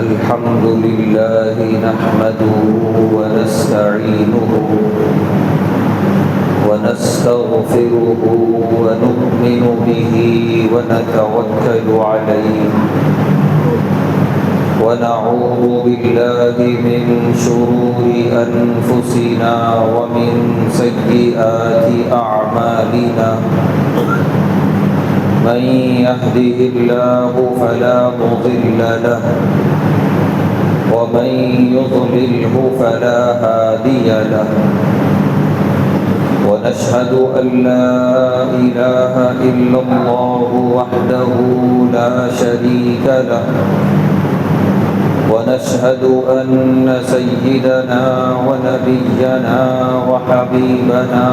الحمد لله نحمده ونستعينه ونستغفره ونؤمن به ونتوكل عليه ونعوذ بالله من شرور أنفسنا ومن سيئات أعمالنا من يهده الله فلا مضل له ومن يضلله فلا هادي له ونشهد أن لا إله إلا الله وحده لا شريك له ونشهد أن سيدنا ونبينا وحبيبنا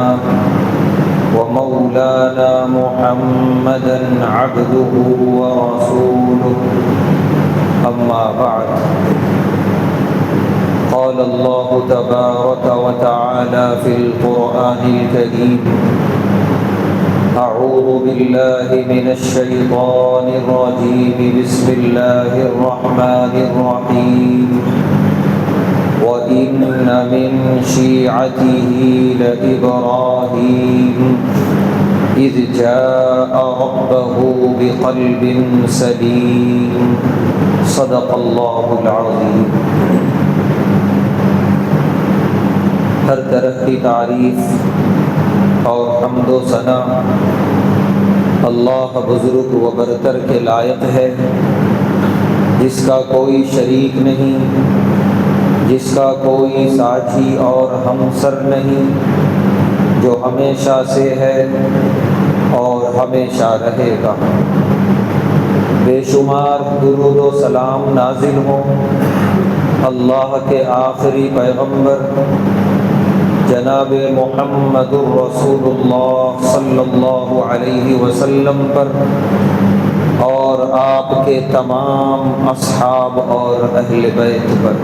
ومولانا محمدا عبده ورسوله أما بعد قال الله تبارك وتعالى في القرآن الكريم أعوذ بالله من الشيطان الرجيم بسم الله الرحمن الرحيم وإن من شيعته لإبراهيم إذ جاء ربه بقلب سليم صدق الله العظيم۔ ہر طرح کی تعریف اور حمد و ثنا اللہ بزرگ و برتر کے لائق ہے، جس کا کوئی شریک نہیں، جس کا کوئی ساتھی اور ہمسر نہیں، جو ہمیشہ سے ہے اور ہمیشہ رہے گا۔ بے شمار درود و سلام نازل ہوں اللہ کے آخری پیغمبر جناب محمد الرسول اللہ صلی اللہ علیہ وسلم پر اور آپ کے تمام اصحاب اور اہل بیت پر۔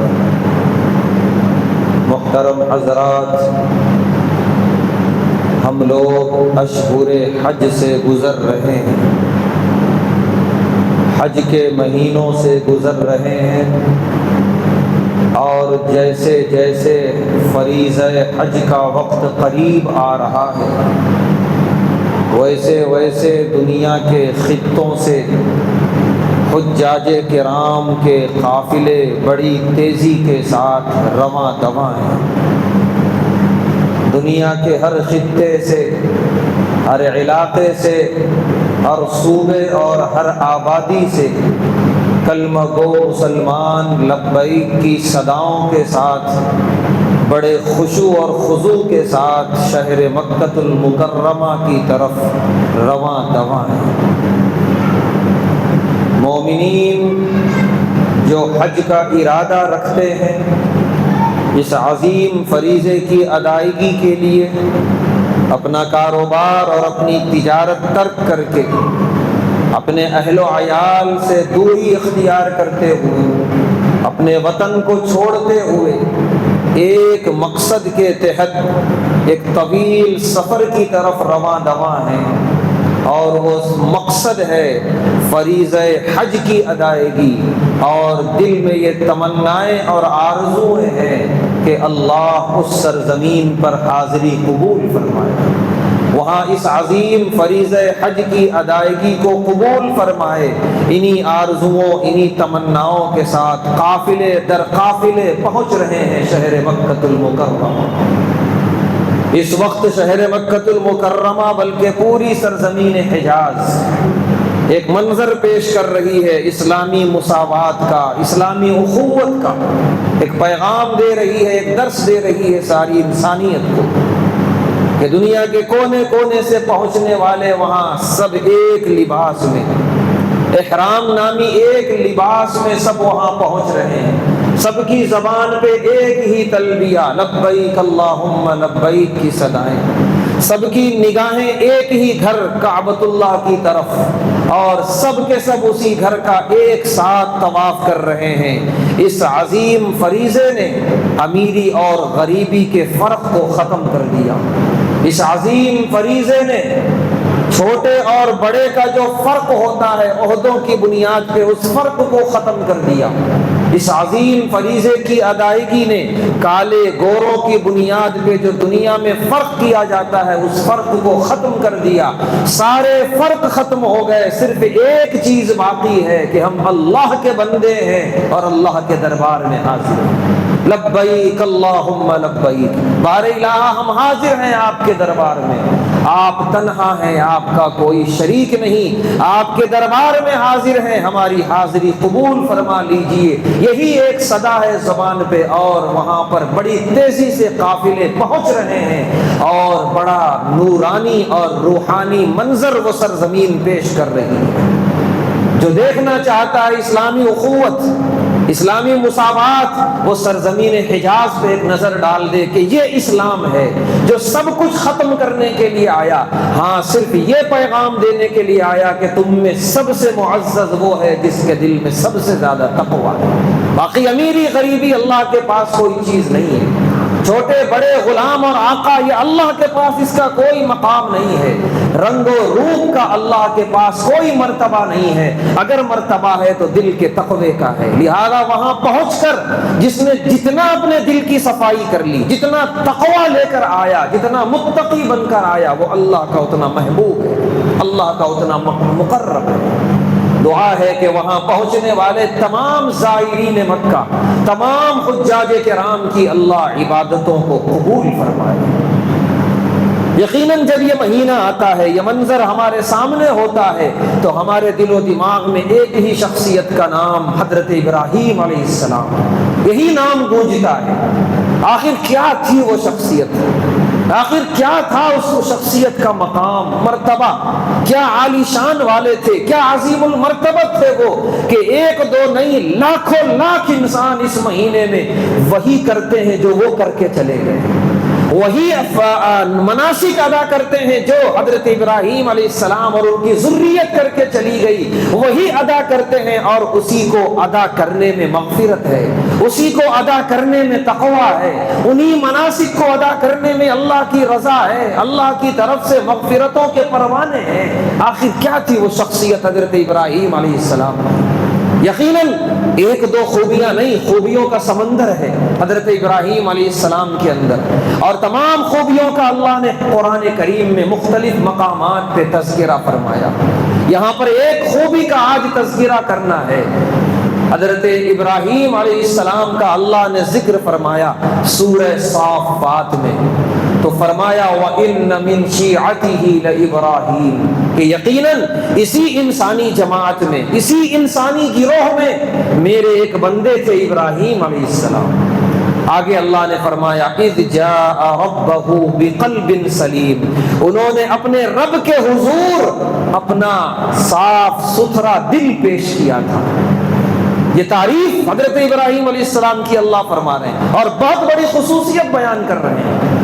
محترم حضرات، ہم لوگ اشہر حج سے گزر رہے ہیں، حج کے مہینوں سے گزر رہے ہیں، اور جیسے جیسے فریضہ حج کا وقت قریب آ رہا ہے، ویسے ویسے دنیا کے خطوں سے حجاج کرام کے قافلے بڑی تیزی کے ساتھ رواں دواں ہیں۔ دنیا کے ہر خطے سے، ہر علاقے سے، ہر صوبے اور ہر آبادی سے کلمہ گو مسلمان لبیک کی صداؤں کے ساتھ بڑے خشوع اور خضوع کے ساتھ شہر مکۃ المکرمہ کی طرف رواں دواں ہیں۔ مومنین جو حج کا ارادہ رکھتے ہیں، اس عظیم فریضے کی ادائیگی کے لیے اپنا کاروبار اور اپنی تجارت ترک کر کے، اپنے اہل و عیال سے دوری اختیار کرتے ہوئے، اپنے وطن کو چھوڑتے ہوئے ایک مقصد کے تحت ایک طویل سفر کی طرف رواں دواں ہیں، اور وہ مقصد ہے فریضہ حج کی ادائیگی، اور دل میں یہ تمنائیں اور آرزویں ہیں کہ اللہ اس سرزمین پر حاضری قبول فرمائے، وہاں اس عظیم فریضہ حج کی ادائیگی کو قبول فرمائے۔ انہی آرزوؤں، انہی تمناؤں کے ساتھ قافلے در قافلے پہنچ رہے ہیں شہر مکۃ المکرمہ۔ اس وقت شہر مکۃ المکرمہ بلکہ پوری سرزمین حجاز ایک منظر پیش کر رہی ہے اسلامی مساوات کا، اسلامی اخوت کا، ایک پیغام دے رہی ہے، ایک درس دے رہی ہے ساری انسانیت کو کہ دنیا کے کونے کونے سے پہنچنے والے وہاں سب ایک لباس میں، احرام نامی ایک لباس میں سب وہاں پہنچ رہے ہیں، سب کی زبان پہ ایک ہی تلبیہ لبیک اللہم لبیک کی صدائیں، سب کی نگاہیں ایک ہی گھر کعبۃ اللہ کی طرف، اور سب کے سب اسی گھر کا ایک ساتھ طواف کر رہے ہیں۔ اس عظیم فریضے نے امیری اور غریبی کے فرق کو ختم کر دیا۔ اس عظیم فریضے نے چھوٹے اور بڑے کا جو فرق ہوتا ہے عہدوں کی بنیاد پہ، اس فرق کو ختم کر دیا۔ اس عظیم فریضے کی ادائیگی نے کالے گوروں کی بنیاد پہ جو دنیا میں فرق کیا جاتا ہے اس فرق کو ختم کر دیا۔ سارے فرق ختم ہو گئے، صرف ایک چیز باقی ہے کہ ہم اللہ کے بندے ہیں اور اللہ کے دربار میں حاضر ہیں۔ لبیک اللہم لبیک، بار الہ ہم حاضر ہیں آپ کے دربار میں، آپ تنہا ہیں، آپ کا کوئی شریک نہیں، آپ کے دربار میں حاضر ہیں، ہماری حاضری قبول فرما لیجئے۔ یہی ایک صدا ہے زبان پہ، اور وہاں پر بڑی تیزی سے قافلے پہنچ رہے ہیں اور بڑا نورانی اور روحانی منظر وہ سرزمین پیش کر رہی ہے۔ جو دیکھنا چاہتا ہے اسلامی اخوت، اسلامی مساوات، وہ سرزمین حجاز پہ ایک نظر ڈال دے کہ یہ اسلام ہے جو سب کچھ ختم کرنے کے لیے آیا، ہاں صرف یہ پیغام دینے کے لیے آیا کہ تم میں سب سے معزز وہ ہے جس کے دل میں سب سے زیادہ تقویٰ ہے۔ باقی امیری غریبی اللہ کے پاس کوئی چیز نہیں ہے، چھوٹے بڑے غلام اور آقا یہ اللہ کے پاس اس کا کوئی مقام نہیں ہے، رنگ و روپ کا اللہ کے پاس کوئی مرتبہ نہیں ہے، اگر مرتبہ ہے تو دل کے تقوی کا ہے۔ لہذا وہاں پہنچ کر جس نے جتنا اپنے دل کی صفائی کر لی، جتنا تقوی لے کر آیا، جتنا متقی بن کر آیا، وہ اللہ کا اتنا محبوب ہے، اللہ کا اتنا مقرب ہے۔ دعا ہے کہ وہاں پہنچنے والے تمام زائرین مکہ، تمام حجاج کرام کی اللہ عبادتوں کو قبول فرمائے۔ یقیناً جب یہ مہینہ آتا ہے، یہ منظر ہمارے سامنے ہوتا ہے، تو ہمارے دل و دماغ میں ایک ہی شخصیت کا نام حضرت ابراہیم علیہ السلام، یہی نام گونجتا ہے۔ آخر کیا تھی وہ شخصیت؟ آخر کیا تھا اس شخصیت کا مقام، مرتبہ؟ کیا عالی شان والے تھے، کیا عظیم المرتبت تھے وہ کہ ایک دو نہیں لاکھوں لاکھ انسان اس مہینے میں وہی کرتے ہیں جو وہ کر کے چلے گئے، وہی مناسک ادا کرتے ہیں جو حضرت ابراہیم علیہ السلام اور ان کی ذریت کر کے چلی گئی، وہی ادا کرتے ہیں، اور اسی کو ادا کرنے میں مغفرت ہے، اسی کو ادا کرنے میں تقویٰ ہے، انہی مناسک کو ادا کرنے میں اللہ کی رضا ہے، اللہ کی طرف سے مغفرتوں کے پروانے ہیں۔ آخر کیا تھی وہ شخصیت حضرت ابراہیم علیہ السلام؟ یقیناً ایک دو خوبیاں نہیں، خوبیوں کا سمندر ہے حضرت ابراہیم علیہ السلام کے اندر، اور تمام خوبیوں کا اللہ نے قرآن کریم میں مختلف مقامات پہ تذکرہ فرمایا۔ یہاں پر ایک خوبی کا آج تذکرہ کرنا ہے۔ حضرت ابراہیم علیہ السلام کا اللہ نے ذکر فرمایا سورہ صافات میں، تو فرمایا وَإِنَّ مِن شِيعَتِهِ لَإِبْرَاهِيمَ، کہ یقیناً اسی انسانی جماعت میں، اسی انسانی گروہ میں میرے ایک بندے تھے ابراہیم علیہ السلام۔ آگے اللہ نے فرمایا اِذْ جَاءَ رَبَّهُ بِقَلْبٍ سَلِيمٍ، انہوں نے اپنے رب کے حضور اپنا صاف ستھرا دل پیش کیا تھا۔ یہ تعریف حضرت ابراہیم علیہ السلام کی اللہ فرما رہے ہیں، اور بہت بڑی خصوصیت بیان کر رہے ہیں۔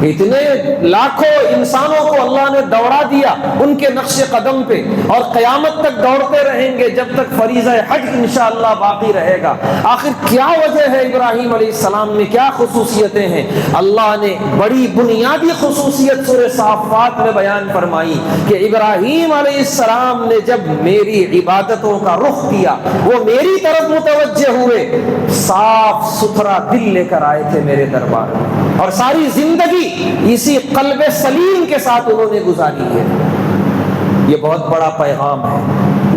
اتنے لاکھوں انسانوں کو اللہ نے دوڑا دیا ان کے نقش قدم پہ، اور قیامت تک دوڑتے رہیں گے جب تک فریضہ حج انشاءاللہ باقی رہے گا۔ آخر کیا وجہ ہے ابراہیم علیہ السلام میں، کیا خصوصیتیں ہیں؟ اللہ نے بڑی بنیادی خصوصیت سورہ صافات میں بیان فرمائی کہ ابراہیم علیہ السلام نے جب میری عبادتوں کا رخ کیا، وہ میری طرف متوجہ ہوئے، صاف ستھرا دل لے کر آئے تھے میرے دربار میں، اور ساری زندگی اسی قلب سلیم کے ساتھ انہوں نے گزاری ہے۔ یہ بہت بڑا پیغام ہے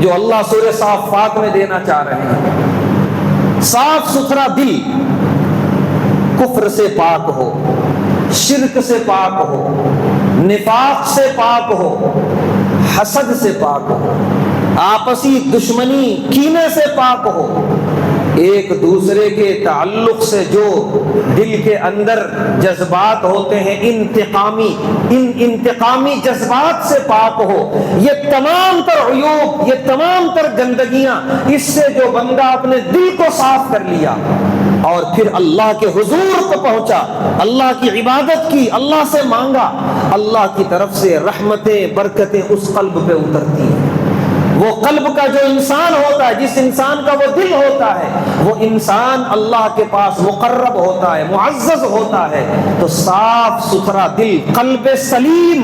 جو اللہ سورہ صافات میں دینا چاہ رہے ہیں۔ صاف ستھرا دل، کفر سے پاک ہو، شرک سے پاک ہو، نفاق سے پاک ہو، حسد سے پاک ہو، آپسی دشمنی کینے سے پاک ہو، ایک دوسرے کے تعلق سے جو دل کے اندر جذبات ہوتے ہیں انتقامی جذبات سے پاک ہو۔ یہ تمام تر عیوب، یہ تمام تر گندگیاں، اس سے جو بندہ اپنے دل کو صاف کر لیا اور پھر اللہ کے حضور کو پہنچا، اللہ کی عبادت کی، اللہ سے مانگا، اللہ کی طرف سے رحمتیں برکتیں اس قلب پہ اترتی ہیں۔ وہ قلب کا جو انسان ہوتا ہے، جس انسان کا وہ دل ہوتا ہے، وہ انسان اللہ کے پاس مقرب ہوتا ہے، معزز ہوتا ہے۔ تو صاف ستھرا دل، قلب سلیم،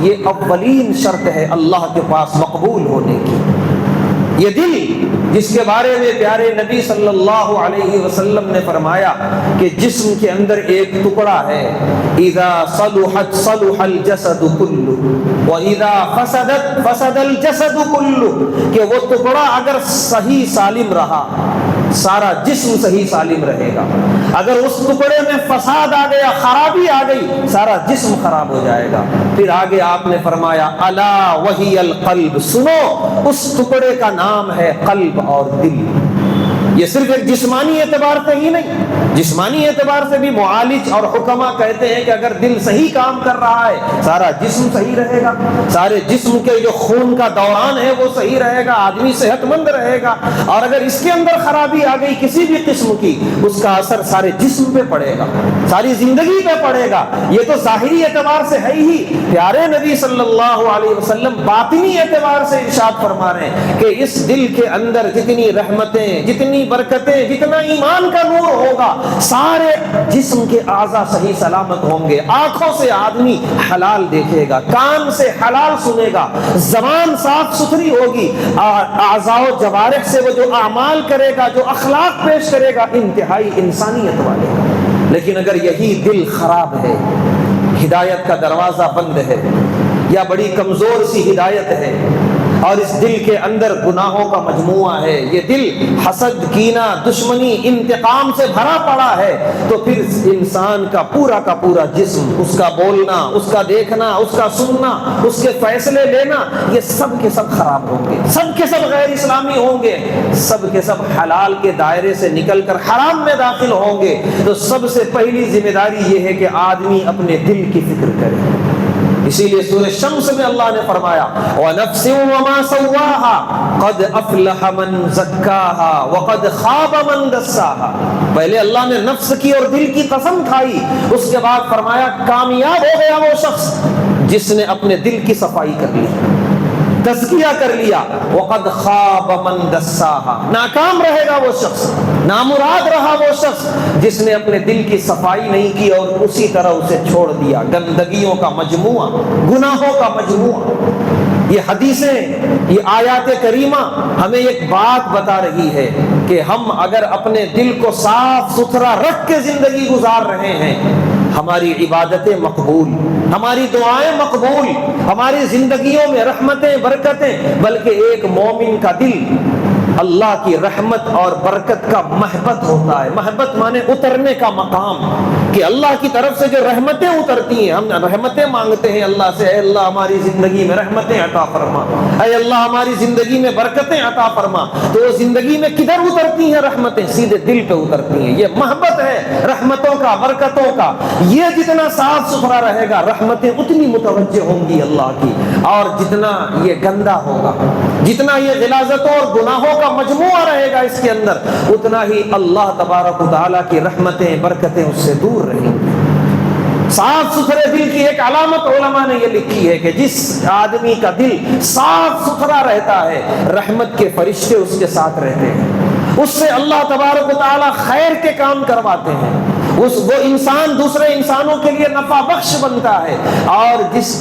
یہ اولین شرط ہے اللہ کے پاس مقبول ہونے کی۔ یہ دل جس کے بارے میں پیارے نبی صلی اللہ علیہ وسلم نے فرمایا کہ جسم کے اندر ایک ٹکڑا ہے، اذا صلحت صلح الجسد کلہ واذا فسدت فسد الجسد کلہ، کہ وہ ٹکڑا اگر صحیح سالم رہا سارا جسم صحیح سالم رہے گا، اگر اس ٹکڑے میں فساد آ گیا، خرابی آ گئی، سارا جسم خراب ہو جائے گا۔ پھر آگے آپ نے فرمایا الا وہی القلب، سنو اس ٹکڑے کا نام ہے قلب اور دل۔ یہ صرف ایک جسمانی اعتبار سے ہی نہیں، جسمانی اعتبار سے بھی معالج اور حکما کہتے ہیں کہ اگر دل صحیح کام کر رہا ہے سارا جسم صحیح رہے گا، سارے جسم کے جو خون کا دوران ہے وہ صحیح رہے گا، آدمی صحت مند رہے گا۔ اور اگر اس کے اندر خرابی آ گئی کسی بھی قسم کی، اس کا اثر سارے جسم پہ پڑے گا، ساری زندگی پہ پڑے گا۔ یہ تو ظاہری اعتبار سے ہے ہی، پیارے نبی صلی اللہ علیہ وسلم باطنی اعتبار سے ارشاد فرما رہے ہیں کہ اس دل کے اندر جتنی رحمتیں، جتنی برکتیں، جتنا ایمان کا نور ہوگا، سارے جسم کے اعضاء صحیح سلامت ہوں گے۔ آنکھوں سے آدمی حلال دیکھے گا، کان سے حلال سنے گا، زبان صاف ستھری ہوگی، اعضاء و جوارح سے وہ جو اعمال کرے گا، جو اخلاق پیش کرے گا، انتہائی انسانیت والے گا۔ لیکن اگر یہی دل خراب ہے، ہدایت کا دروازہ بند ہے، یا بڑی کمزور سی ہدایت ہے، اور اس دل کے اندر گناہوں کا مجموعہ ہے، یہ دل حسد، کینہ، دشمنی، انتقام سے بھرا پڑا ہے، تو پھر انسان کا پورا جسم، اس کا بولنا، اس کا دیکھنا، اس کا سننا، اس کے فیصلے لینا، یہ سب کے سب خراب ہوں گے، سب کے سب غیر اسلامی ہوں گے، سب کے سب حلال کے دائرے سے نکل کر حرام میں داخل ہوں گے۔ تو سب سے پہلی ذمہ داری یہ ہے کہ آدمی اپنے دل کی فکر کرے۔ اسی لیے سورہ شمس میں اللہ نے فرمایا وَنَفْسٍ وَمَا سَوَّاهَا قَدْ أَفْلَحَ مَنْ زَكَّاهَا وَقَدْ خَابَ مَنْ دَسَّاهَا۔ پہلے اللہ نے نفس کی اور دل کی قسم کھائی، اس کے بعد فرمایا کامیاب ہو گیا وہ شخص جس نے اپنے دل کی صفائی کر لی، تزکیہ کر لیا۔ وَقَدْ خَابَ مَنْ دَسَّاهَا، ناکام رہے گا وہ شخص، نامراد رہا وہ شخص جس نے اپنے دل کی صفائی نہیں کی اور اسی طرح اسے چھوڑ دیا۔ گندگیوں کا مجموعہ، گناہوں کا مجموعہ۔ یہ حدیثیں، یہ آیات کریمہ ہمیں ایک بات بتا رہی ہے کہ ہم اگر اپنے دل کو صاف ستھرا رکھ کے زندگی گزار رہے ہیں، ہماری عبادتیں مقبول، ہماری دعائیں مقبول، ہماری زندگیوں میں رحمتیں، برکتیں، بلکہ ایک مومن کا دل اللہ کی رحمت اور برکت کا محبت ہوتا ہے۔ محبت مانے اترنے کا مقام، کہ اللہ کی طرف سے جو رحمتیں اترتی ہیں، ہم رحمتیں مانگتے ہیں اللہ سے، اے اللہ ہماری زندگی میں رحمتیں عطا فرما، اے اللہ ہماری زندگی میں برکتیں عطا فرما، تو وہ زندگی میں کدھر اترتی ہیں رحمتیں؟ سیدھے دل پہ اترتی ہیں۔ یہ محبت ہے رحمتوں کا، برکتوں کا۔ یہ جتنا صاف ستھرا رہے گا رحمتیں اتنی متوجہ ہوں گی اللہ کی، اور جتنا یہ گندا ہوگا، جتنا یہ غلاظتوں اور گناہوں کا مجموعہ رہے گا اس کے اندر، اتنا ہی اللہ تبارک و تعالیٰ کی رحمتیں، برکتیں اس سے دور رہیں گی۔ صاف ستھرے دل کی ایک علامت علماء نے یہ لکھی ہے کہ جس آدمی کا دل صاف ستھرا رہتا ہے، رحمت کے فرشتے اس کے ساتھ رہتے ہیں، اس سے اللہ تبارک و تعالیٰ خیر کے کام کرواتے ہیں، وہ انسان دوسرے انسانوں کے لیے نفع بخش بنتا ہے۔ اور جس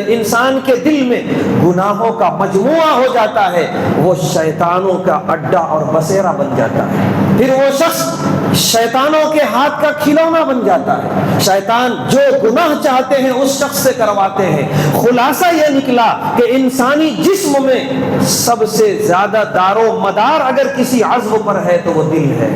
انسان کے دل میں گناہوں کا مجموعہ ہو جاتا ہے، وہ شیطانوں کا اڈا اور بسیرا بن جاتا ہے، پھر وہ شخص شیطانوں کے ہاتھ کا کھلونا بن جاتا ہے۔ شیطان جو گناہ چاہتے ہیں اس شخص سے کرواتے ہیں۔ خلاصہ یہ نکلا کہ انسانی جسم میں سب سے زیادہ دار و مدار اگر کسی عضو پر ہے تو وہ دل ہے۔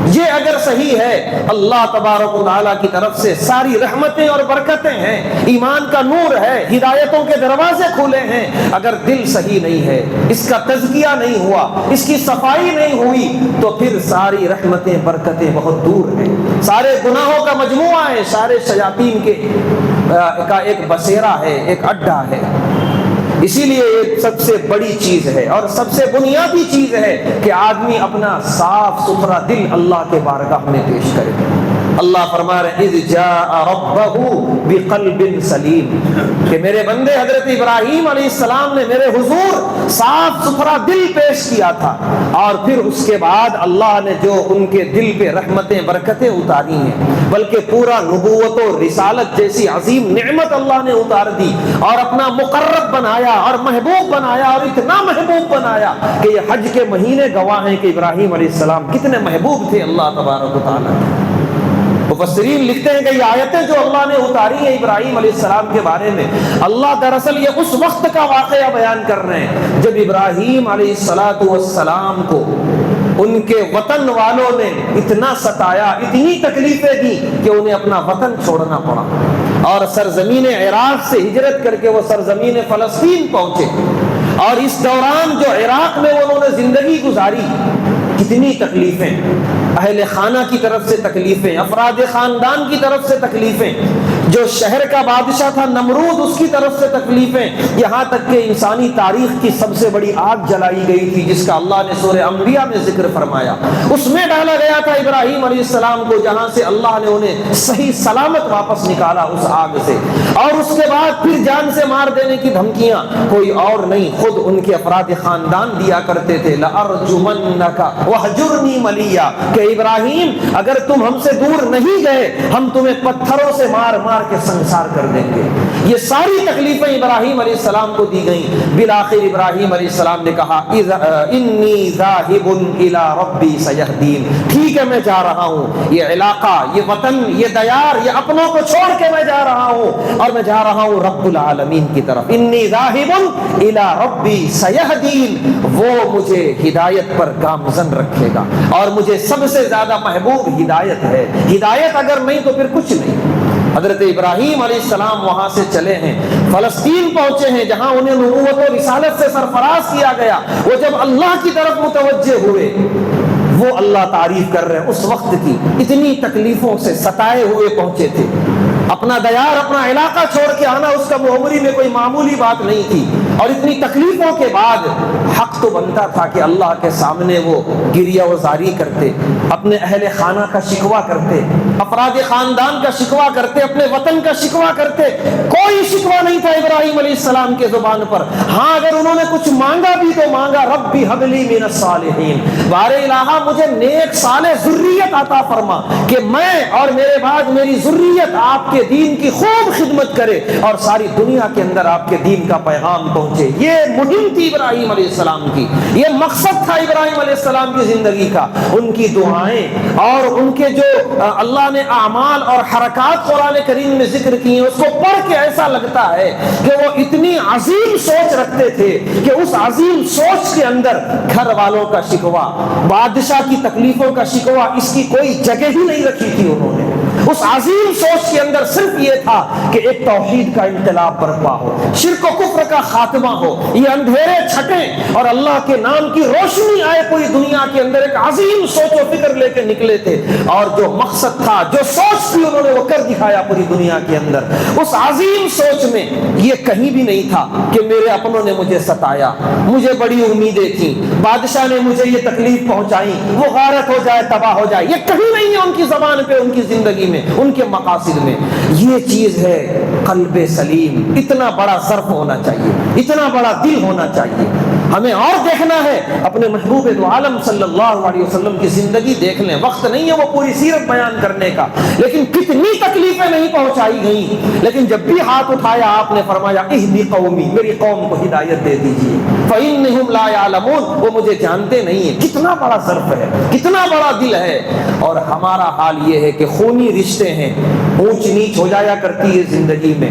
یہ اگر صحیح ہے، اللہ تبارک و تعالیٰ کی طرف سے ساری رحمتیں اور برکتیں ہیں، ایمان کا نور ہے، ہدایتوں کے دروازے کھلے ہیں۔ اگر دل صحیح نہیں ہے، اس کا تزکیہ نہیں ہوا، اس کی صفائی نہیں ہوئی، تو پھر ساری رحمتیں، برکتیں بہت دور ہیں، سارے گناہوں کا مجموعہ ہے، سارے شیاطین کا ایک بسیرا ہے، ایک اڈا ہے۔ اسی لیے یہ سب سے بڑی چیز ہے اور سب سے بنیادی چیز ہے کہ آدمی اپنا صاف ستھرا دل اللہ کے بارگاہ میں پیش کرے۔ اللہ فرما رہے اذ جاء ربہ بقلب سلیم، کہ میرے بندے حضرت ابراہیم علیہ السلام نے میرے حضور صاف ستھرا دل پیش کیا تھا، اور پھر اس کے بعد اللہ نے جو ان کے دل پہ رحمتیں برکتیں اتاری ہیں، بلکہ پورا نبوت و رسالت جیسی عظیم نعمت اللہ نے اتار دی اور اپنا مقرب بنایا اور محبوب بنایا، اور اتنا محبوب بنایا کہ یہ حج کے مہینے گواہ ہیں کہ ابراہیم علیہ السلام کتنے محبوب تھے اللہ تبارک و تعالیٰ۔ مفسرین لکھتے ہیں کہ یہ آیتیں جو اللہ نے اتاری ہیں ابراہیم علیہ السلام کے بارے میں، اللہ دراصل یہ اس وقت کا واقعہ بیان کر رہے ہیں جب ابراہیم علیہ السلام کو ان کے وطن والوں نے اتنا ستایا، اتنی تکلیفیں دی کہ انہیں اپنا وطن چھوڑنا پڑا، اور سرزمین عراق سے ہجرت کر کے وہ سرزمین فلسطین پہنچے، اور اس دوران جو عراق میں انہوں نے زندگی گزاری، کتنی تکلیفیں، اہل خانہ کی طرف سے تکلیفیں، افراد خاندان کی طرف سے تکلیفیں، جو شہر کا بادشاہ تھا نمرود اس کی طرف سے تکلیفیں، یہاں تک کہ انسانی تاریخ کی سب سے بڑی آگ جلائی گئی تھی جس کا اللہ نے سورہ انبیاء میں ذکر فرمایا، اس میں ڈالا گیا تھا ابراہیم علیہ السلام کو، جہاں سے اللہ نے انہیں صحیح سلامت واپس نکالا اس آگ سے، اور اس کے بعد پھر جان سے مار دینے کی دھمکیاں کوئی اور نہیں، خود ان کے افراد خاندان دیا کرتے تھے، لَأَرْجُمَنَّكَ وَهْجُرْنِي مَلِيًّا، کہ ابراہیم اگر تم ہم سے دور نہیں گئے ہم تمہیں پتھروں سے مار مار کے سنسار کر دیں گے۔ یہ ساری تکلیفیں ابراہیم علیہ السلام کو دی گئیں، بالآخر ابراہیم علیہ السلام نے کہا انی ذاہب الی ربی سیہدین، ٹھیک ہے میں جا رہا ہوں، یہ علاقہ، یہ وطن، یہ دیار، یہ اپنوں کو چھوڑ کے میں جا رہا ہوں، اور میں جا رہا ہوں رب العالمین کی طرف، انی ذاہب الی ربی سیہدین، وہ مجھے ہدایت پر گامزن رکھے گا، اور مجھے سب سے زیادہ محبوب ہدایت ہے، ہدایت اگر نہیں تو پھر کچھ نہیں۔ حضرت ابراہیم علیہ السلام وہاں سے چلے ہیں، فلسطین پہنچے ہیں جہاں انہیں نبوت و رسالت سے سرفراز کیا گیا، وہ جب اللہ کی طرف متوجہ ہوئے، وہ اللہ تعریف کر رہے ہیں اس وقت کی، اتنی تکلیفوں سے ستائے ہوئے پہنچے تھے، اپنا دیار، اپنا علاقہ چھوڑ کے آنا اس کا عمری میں کوئی معمولی بات نہیں تھی، اور اتنی تکلیفوں کے بعد حق تو بنتا تھا کہ اللہ کے سامنے وہ گریہ وزاری کرتے، اپنے اہل خانہ کا شکوہ کرتے، افراد خاندان کا شکوہ کرتے، اپنے وطن کا شکوہ کرتے، کوئی شکوہ نہیں تھا ابراہیم علیہ السلام کے زبان پر، ہاں اگر انہوں نے کچھ مانگا بھی تو مانگا ربی حب لی من الصالحین، بار الہ مجھے نیک صالح ذریت عطا فرما کہ میں اور میرے بعد میری ذریت آپ کے دین کی خوب خدمت کرے اور ساری دنیا کے اندر آپ کے دین کا پیغام پہنچے۔ یہ مہم تھی ابراہیم علیہ السلام کی، یہ مقصد تھا ابراہیم علیہ السلام کی زندگی کا، ان کی دعائیں اور ان کے جو اللہ نے اعمال اور حرکات قرآن کریم میں ذکر کی ہیں، اس کو پڑھ کے ایسا لگتا ہے کہ وہ اتنی عظیم سوچ رکھتے تھے کہ اس عظیم سوچ کے اندر گھر والوں کا شکوہ، بادشاہ کی تکلیفوں کا شکوہ، اس کی کوئی جگہ ہی نہیں رکھی تھی انہوں نے۔ اس عظیم سوچ کے اندر صرف یہ تھا کہ ایک توحید کا انقلاب برپا ہو، شرک و کفر کا خاتمہ ہو، یہ اندھیرے چھٹیں اور اللہ کے نام کی روشنی آئے پوری دنیا کے اندر۔ ایک عظیم سوچ و فکر لے کے نکلے تھے، اور جو مقصد تھا، جو سوچ تھی، انہوں نے وہ کر دکھایا پوری دنیا کے اندر۔ اس عظیم سوچ میں یہ کہیں بھی نہیں تھا کہ میرے اپنوں نے مجھے ستایا، مجھے بڑی امیدیں تھیں، بادشاہ نے مجھے یہ تکلیف پہنچائی، وہ غارت ہو جائے، تباہ ہو جائے، یہ کہیں نہیں ہے ان کی زبان پہ، ان کی زندگی میں، ان کے مقاصد میں۔ یہ چیز ہے قلب سلیم، اتنا بڑا ظرف ہونا چاہیے، اتنا بڑا دل ہونا چاہیے۔ ہمیں اور دیکھنا ہے اپنے محبوب دو عالم صلی اللہ علیہ وسلم کی زندگی دیکھ لیں، وقت نہیں ہے وہ پوری سیرت بیان کرنے کا، لیکن کتنی تکلیفیں نہیں پہنچائی گئیں، لیکن جب بھی ہاتھ اٹھایا آپ نے فرمایا اہدی قومی، میری قوم کو ہدایت دے دیجیے، فإنہم لا یعلمون، وہ مجھے جانتے نہیں ہیں۔ کتنا بڑا ظرف ہے، کتنا بڑا دل ہے۔ اور ہمارا حال یہ ہے کہ خونی رشتے ہیں، اونچ نیچ ہو جایا کرتی ہے زندگی میں،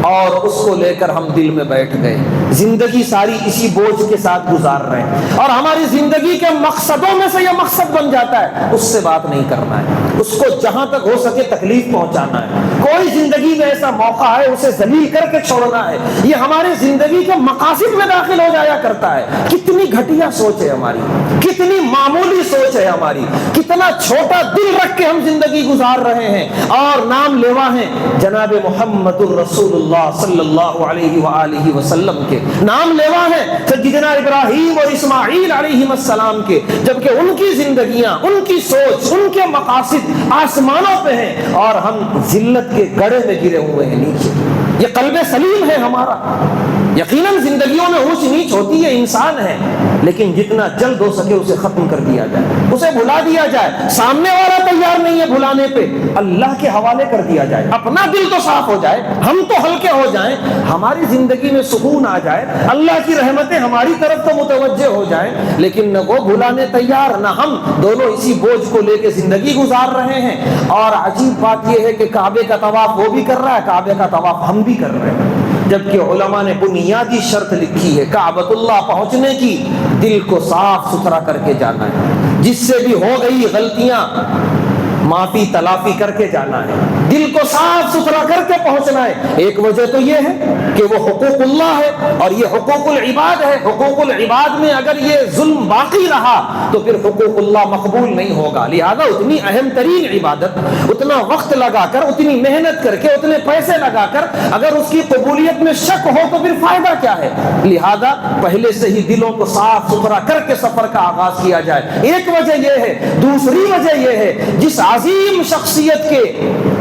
اور اس کو لے کر ہم دل میں بیٹھ گئے، زندگی ساری اسی بوجھ کے ساتھ گزار رہے ہیں، اور ہماری زندگی کے مقصدوں میں سے یہ مقصد بن جاتا ہے اس سے بات نہیں کرنا ہے، اس کو جہاں تک ہو سکے تکلیف پہنچانا ہے۔ کوئی زندگی میں ایسا موقع ہے اسے ذلیل کر کے چھوڑنا ہے، یہ ہمارے زندگی کے مقاصد میں داخل ہو جایا کرتا ہے۔ کتنی گھٹیا سوچ ہے ہماری، کتنی معمولی سوچ ہے ہماری، کتنا چھوٹا دل رکھ کے ہم زندگی گزار رہے ہیں، اور نام لیوا ہیں جناب محمد الرسول اللہ اللہ صلی اللہ علیہ وآلہ وسلم کے، نام لیوا ہے سیدنا ابراہیم اور اسماعیل علیہ السلام کے، جبکہ ان کی زندگیاں، ان کی سوچ، ان کے مقاصد آسمانوں پہ ہیں اور ہم ذلت کے گڑھے میں گرے ہوئے ہیں نیچے۔ یہ قلب سلیم ہے ہمارا۔ یقیناً زندگیوں میں اونچ نیچ ہوتی ہے، انسان ہے، لیکن جتنا جلد ہو سکے اسے ختم کر دیا جائے، اسے بھلا دیا جائے۔ سامنے والا تیار نہیں ہے بھلانے پہ، اللہ کے حوالے کر دیا جائے، اپنا دل تو صاف ہو جائے، ہم تو ہلکے ہو جائیں، ہماری زندگی میں سکون آ جائے، اللہ کی رحمتیں ہماری طرف تو متوجہ ہو جائیں، لیکن نہ وہ بھلانے تیار نہ ہم، دونوں اسی بوجھ کو لے کے زندگی گزار رہے ہیں۔ اور عجیب بات یہ ہے کہ کعبے کا طواف وہ بھی کر رہا ہے، کعبے کا طواف ہم بھی کر رہے ہیں، جبکہ علماء نے بنیادی شرط لکھی ہے کعبۃ اللہ پہنچنے کی، دل کو صاف ستھرا کر کے جانا ہے، جس سے بھی ہو گئی غلطیاں معافی تلافی کر کے جانا ہے، دل کو صاف ستھرا کر کے پہنچنا ہے۔ ایک وجہ تو یہ ہے کہ وہ حقوق اللہ ہے اور یہ حقوق العباد ہے، حقوق العباد میں اگر یہ ظلم باقی رہا تو پھر حقوق اللہ مقبول نہیں ہوگا، لہذا اتنی اہم ترین عبادت، اتنا وقت لگا کر، اتنی محنت کر کے، اتنے پیسے لگا کر اگر اس کی قبولیت میں شک ہو تو پھر فائدہ کیا ہے؟ لہذا پہلے سے ہی دلوں کو صاف ستھرا کر کے سفر کا آغاز کیا جائے، ایک وجہ یہ ہے۔ دوسری وجہ یہ ہے جس عظیم شخصیت کے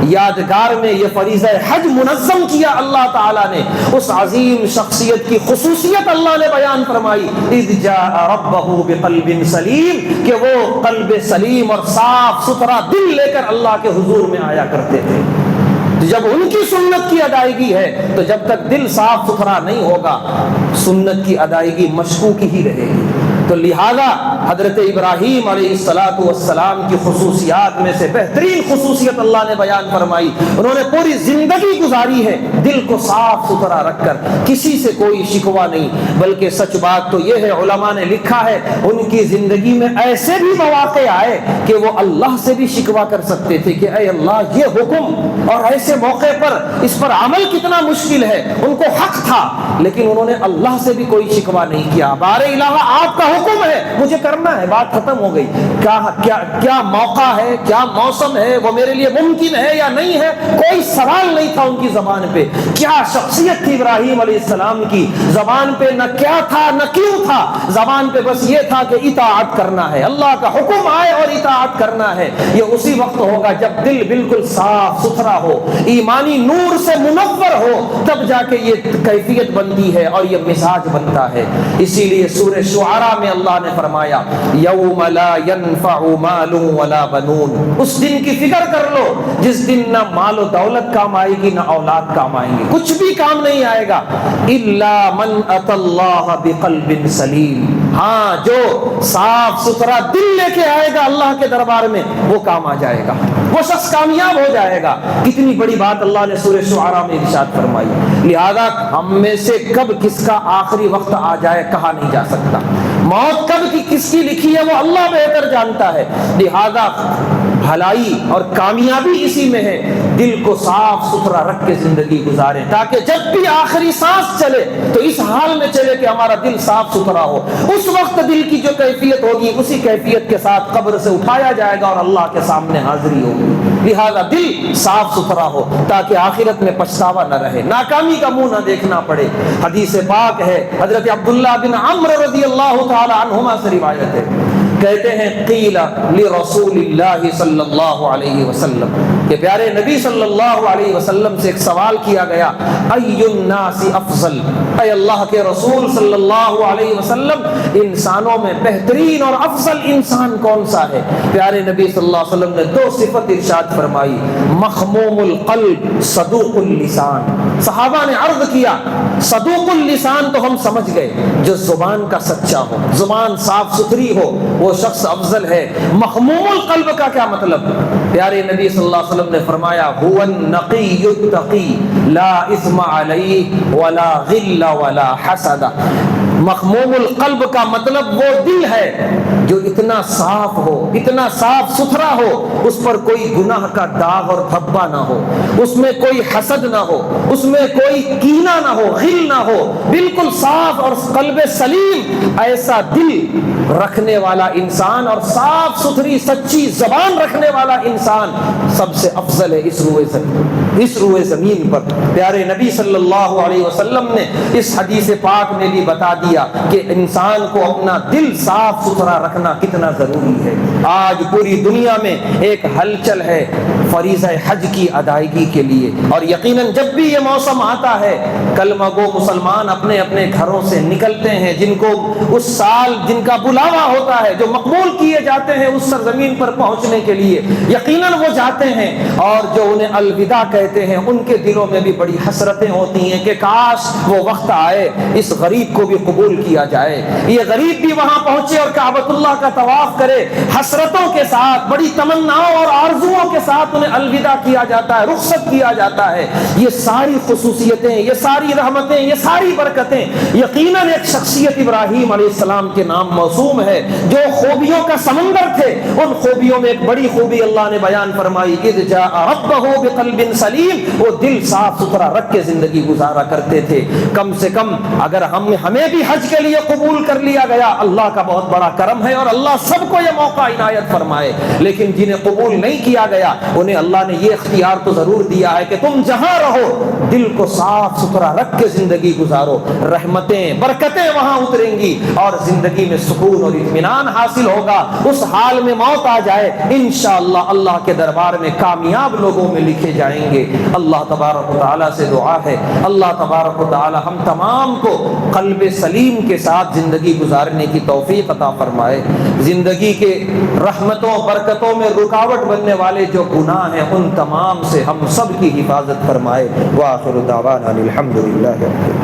یادگار میں یہ فریضہ حج منظم کیا اللہ تعالیٰ نے، اس عظیم شخصیت کی خصوصیت اللہ نے بیان فرمائی، اذ جاء ربہ بقلب سلیم، کہ وہ قلب سلیم اور صاف ستھرا دل لے کر اللہ کے حضور میں آیا کرتے تھے۔ جب ان کی سنت کی ادائیگی ہے تو جب تک دل صاف ستھرا نہیں ہوگا سنت کی ادائیگی مشکوک ہی رہے گی۔ تو لہذا حضرت ابراہیم علیہ السلام کی خصوصیات میں سے بہترین خصوصیت اللہ نے بیان فرمائی، انہوں نے پوری زندگی گزاری ہے دل کو صاف ستھرا رکھ کر، کسی سے کوئی شکوہ نہیں، بلکہ سچ بات تو یہ ہے علماء نے لکھا ہے ان کی زندگی میں ایسے بھی مواقع آئے کہ وہ اللہ سے بھی شکوہ کر سکتے تھے کہ اے اللہ یہ حکم، اور ایسے موقع پر اس پر عمل کتنا مشکل ہے، ان کو حق تھا لیکن انہوں نے اللہ سے بھی کوئی شکوہ نہیں کیا، بار الہ آپ کا حکم ہے مجھے کرنا ہے، بات ختم ہو گئی، کیا موقع ہے، کیا موسم ہے، وہ میرے لیے ممکن ہے یا نہیں ہے، کوئی سوال نہیں تھا ان کی زبان پہ۔ کیا شخصیت تھی ابراہیم علیہ السلام کی، زبان پہ نہ کیا تھا نہ کیوں تھا، زبان پہ بس یہ تھا کہ اطاعت کرنا ہے، اللہ کا حکم آئے اور اطاعت کرنا ہے۔ یہ اسی وقت ہوگا جب دل بالکل صاف ستھرا ہو، ایمانی نور سے منور ہو، تب جا کے یہ کیفیت بنتی ہے اور یہ مزاج بنتا ہے۔ اسی لیے سورہ شعراء میں اللہ نے فرمایا یوم لا ينفع مال ولا بنون، اس دن کی فکر کر لو جس دن نہ مال و دولت کام آئے گی نہ اولاد کام آئیں گے، کچھ بھی کام نہیں آئے گا، الا من اتى اللہ بقلب سلیم، ہاں جو صاف ستھرا دل لے کے آئے گا اللہ کے دربار میں وہ کام آ جائے گا، وہ شخص کامیاب ہو جائے گا۔ کتنی بڑی بات اللہ نے سورہ شعراء میں ارشاد فرمائی۔ لہذا ہم میں سے کب کس کا آخری وقت آ جائے کہا نہیں جا سکتا، موت کب کی کس کی لکھی ہے وہ اللہ بہتر جانتا ہے۔ لہذا بھلائی اور کامیابی اسی میں ہے، دل کو صاف ستھرا رکھ کے زندگی گزارے تاکہ جب بھی آخری سانس چلے تو اس حال میں چلے کہ ہمارا دل صاف ستھرا ہو، اس وقت دل کی جو کیفیت ہوگی اسی کیفیت کے ساتھ قبر سے اٹھایا جائے گا اور اللہ کے سامنے حاضری ہوگی۔ لہذا دل صاف ستھرا ہو تاکہ آخرت میں پچھتاوا نہ رہے، ناکامی کا منہ نہ دیکھنا پڑے۔ حدیث پاک ہے، حضرت عبداللہ بن عمرو رضی اللہ تعالی عنہما سے روایت ہے، کہتے ہیں قیل لرسول اللہ صلی اللہ علیہ وسلم، کہ پیارے نبی صلی اللہ علیہ وسلم سے ایک سوال کیا گیا، ای الناس افضل، اے اللہ کے رسول صلی اللہ علیہ وسلم انسانوں میں بہترین اور افضل انسان کون سا ہے؟ پیارے نبی صلی اللہ علیہ وسلم نے دو صفت ارشاد فرمائی، مخموم القلب صدوق اللسان۔ صحابہ نے عرض کیا صدوق اللسان تو ہم سمجھ گئے، جو زبان کا سچا ہو، زبان صاف ستھری ہو وہ شخص افضل ہے۔ مخموم القلب کا کیا مطلب؟ پیارے نبی صلی اللہ علیہ وسلم نے فرمایا هو النقی التقی لا اثم علیہ ولا غل ولا حسد۔ مخموم القلب کا مطلب وہ دل ہے جو اتنا صاف ہو، اتنا صاف ستھرا ہو، اس پر کوئی گناہ کا داغ اور دھبا نہ ہو، اس میں کوئی حسد نہ ہو، اس میں کوئی کینہ نہ ہو، غل نہ ہو، بالکل صاف اور قلب سلیم ایسا دل رکھنے والا انسان اور صاف ستھری سچی زبان رکھنے والا انسان سب سے افضل ہے اس روئے زمین پر۔ پیارے نبی صلی اللہ علیہ وسلم نے اس حدیث پاک میں بھی بتا دیا کہ انسان کو اپنا دل صاف ستھرا رکھنا کتنا ضروری ہے۔ آج پوری دنیا میں ایک ہلچل ہے فریضہ حج کی ادائیگی کے لیے، اور یقیناً جب بھی یہ موسم آتا ہے کلمہ گو مسلمان اپنے اپنے گھروں سے نکلتے ہیں، جن کو اس سال جن کا بلاوا ہوتا ہے، جو مقبول کیے جاتے ہیں اس سرزمین پر پہنچنے کے لیے، یقیناً وہ جاتے ہیں، اور جو انہیں الوداع کہتے ہیں ان کے دلوں میں بھی بڑی حسرتیں ہوتی ہیں کہ کاش وہ وقت آئے اس غریب کو بھی قبول کیا جائے، یہ غریب بھی وہاں پہنچے اور کعبۃ اللہ کا طواف کرے۔ حسرتوں کے ساتھ، بڑی تمناؤں اور آرزوؤں کے ساتھ انہیں الوداع کیا جاتا ہے، رخصت کیا جاتا ہے۔ یہ ساری خصوصیتیں، یہ ساری رحمتیں، یہ ساری برکتیں یقیناً ایک شخصیت ابراہیم علیہ السلام کے نام موسوم ہے، جو خوبیوں کا سمندر تھے۔ ان خوبیوں میں ایک بڑی خوبی اللہ نے بیان فرمائی، اذ جاء ربہ بقلب سلیم، وہ دل صاف ستھرا رکھ کے زندگی گزارا کرتے تھے۔ کم سے کم اگر ہمیں بھی حج کے لیے قبول کر لیا گیا، اللہ کا بہت بڑا کرم ہے، اور اللہ سب کو یہ موقع عنایت فرمائے۔ لیکن جنہیں قبول نہیں کیا گیا انہیں اللہ نے یہ اختیار تو ضرور دیا ہے کہ تم جہاں رہو دل کو صاف ستھرا رکھ کے زندگی گزارو، رحمتیں برکتیں وہاں اتریں گی اور زندگی میں سکون اور اطمینان حاصل ہوگا۔ اس حال میں موت آ جائے انشاءاللہ اللہ کے دربار میں کامیاب لوگوں میں لکھے جائیں گے۔ اللہ تبارک و تعالیٰ سے دعا ہے اللہ تبارک و تعالیٰ ہم تمام کو قلب سلیم کے ساتھ زندگی گزارنے کی توفیق عطا فرمائے۔ زندگی کے رحمتوں برکتوں میں رکاوٹ بننے والے جو گناہ ہیں ان تمام سے ہم سب کی حفاظت فرمائے۔ وآخر دعوانا الحمدللہ۔